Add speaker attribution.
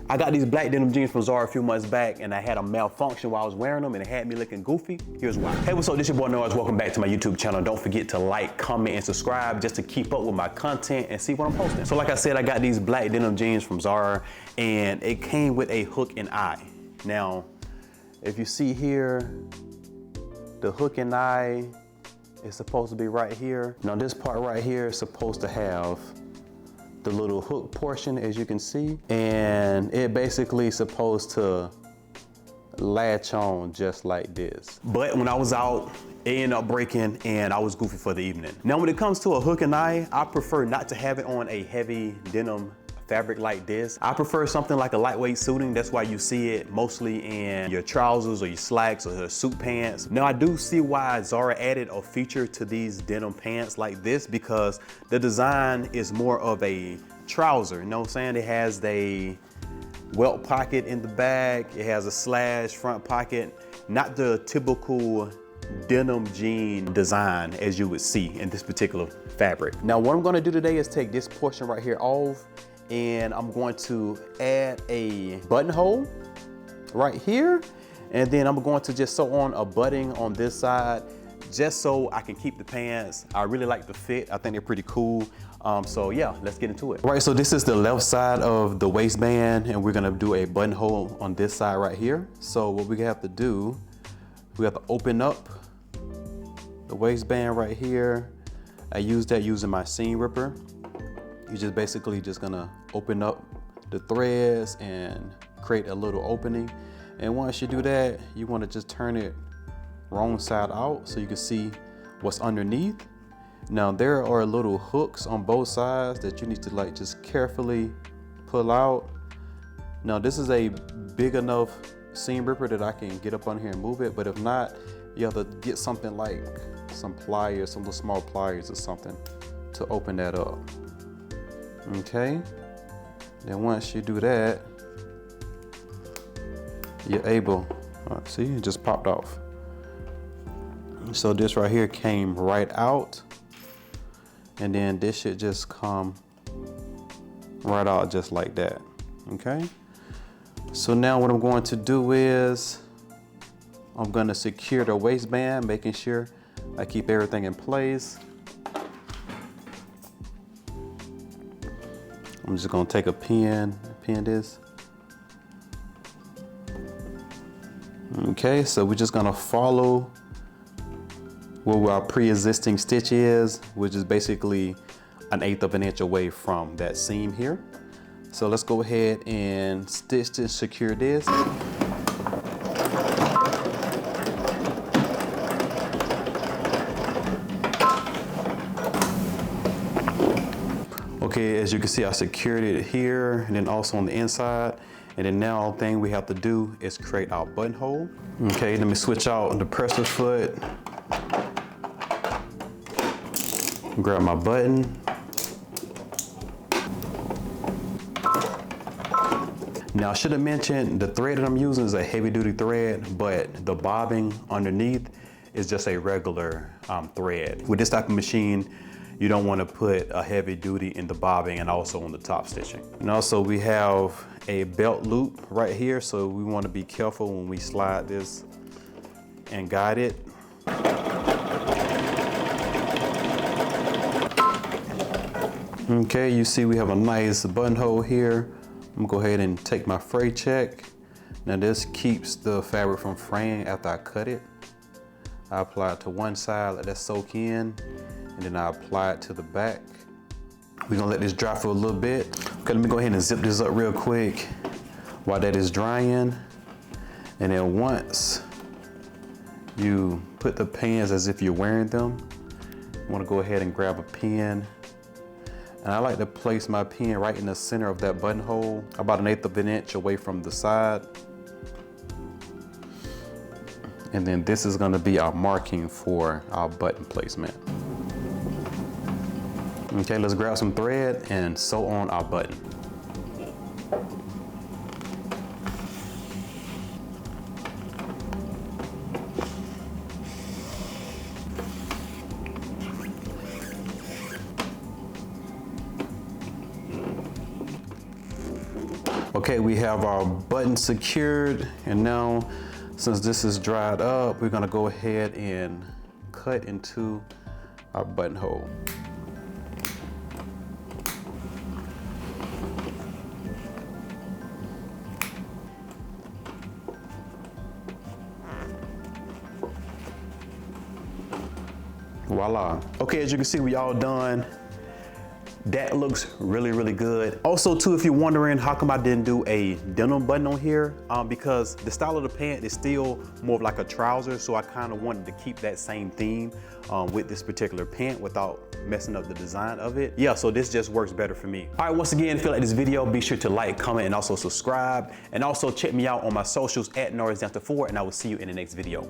Speaker 1: I got these black denim jeans from Zara a few months back and I had a malfunction while I was wearing them and it had me looking goofy. Here's why. Hey, what's up? This your boy Norris. Welcome back to my YouTube channel. Don't forget to like, comment, and subscribe just to keep up with my content and see what I'm posting. So like I said, I got these black denim jeans from Zara and it came with a hook and eye. Now, if you see here, the hook and eye is supposed to be right here. Now this part right here is supposed to have the little hook portion, as you can see, and it basically supposed to latch on just like this. But when I was out, it ended up breaking and I was goofy for the evening. Now when it comes to a hook and eye, I prefer not to have it on a heavy denim fabric like this. I prefer something like a lightweight suiting. That's why you see it mostly in your trousers or your slacks or your suit pants. Now I do see why Zara added a feature to these denim pants like this, because the design is more of a trouser, you know what I'm saying? It has a welt pocket in the back, it has a slash front pocket, not the typical denim jean design as you would see in this particular fabric. Now what I'm gonna do today is take this portion right here off, and I'm going to add a buttonhole right here, and then I'm going to just sew on a button on this side just so I can keep the pants. I really like the fit. I think they're pretty cool. So yeah, let's get into it. All right, so this is the left side of the waistband and we're gonna do a buttonhole on this side right here. So what we have to do, we have to open up the waistband right here. I use that using my seam ripper. You're just basically just gonna open up the threads and create a little opening. And once you do that, you wanna just turn it wrong side out so you can see what's underneath. Now there are little hooks on both sides that you need to like just carefully pull out. Now this is a big enough seam ripper that I can get up on here and move it, but if not, you have to get something like some pliers, some little small pliers or something to open that up. Okay, then once you do that, you're able, see, it just popped off. So this right here came right out, and then this should just come right out just like that, okay? So now what I'm going to do is, I'm gonna secure the waistband, making sure I keep everything in place. I'm just gonna take a pin this. Okay, so we're just gonna follow where our pre-existing stitch is, which is basically 1/8 of an inch away from that seam here. So let's go ahead and stitch to secure this. Okay, as you can see, I secured it here and then also on the inside. And then now the thing we have to do is create our buttonhole. Okay, let me switch out the presser foot. Grab my button. Now I should have mentioned the thread that I'm using is a heavy duty thread, but the bobbing underneath is just a regular thread. With this type of machine, you don't want to put a heavy duty in the bobbing and also on the top stitching. And also we have a belt loop right here, so we want to be careful when we slide this and guide it. Okay, you see we have a nice buttonhole here. I'm gonna go ahead and take my fray check. Now this keeps the fabric from fraying after I cut it. I apply it to one side, let that soak in, and then I apply it to the back. We're gonna let this dry for a little bit. Okay, let me go ahead and zip this up real quick while that is drying. And then once you put the pins as if you're wearing them, you wanna go ahead and grab a pin. And I like to place my pin right in the center of that buttonhole, about 1/8 of an inch away from the side. And then this is gonna be our marking for our button placement. Okay, let's grab some thread and sew on our button. Okay, we have our button secured, and now since this is dried up, we're gonna go ahead and cut into our buttonhole. Voila. Okay, as you can see, we all done. That looks really, really good. Also too, if you're wondering how come I didn't do a denim button on here, because the style of the pant is still more of like a trouser, so I kind of wanted to keep that same theme with this particular pant without messing up the design of it. Yeah, so this just works better for me. All right, once again, if you like this video, be sure to like, comment, and also subscribe. And also check me out on my socials at Norris 4, and I will see you in the next video.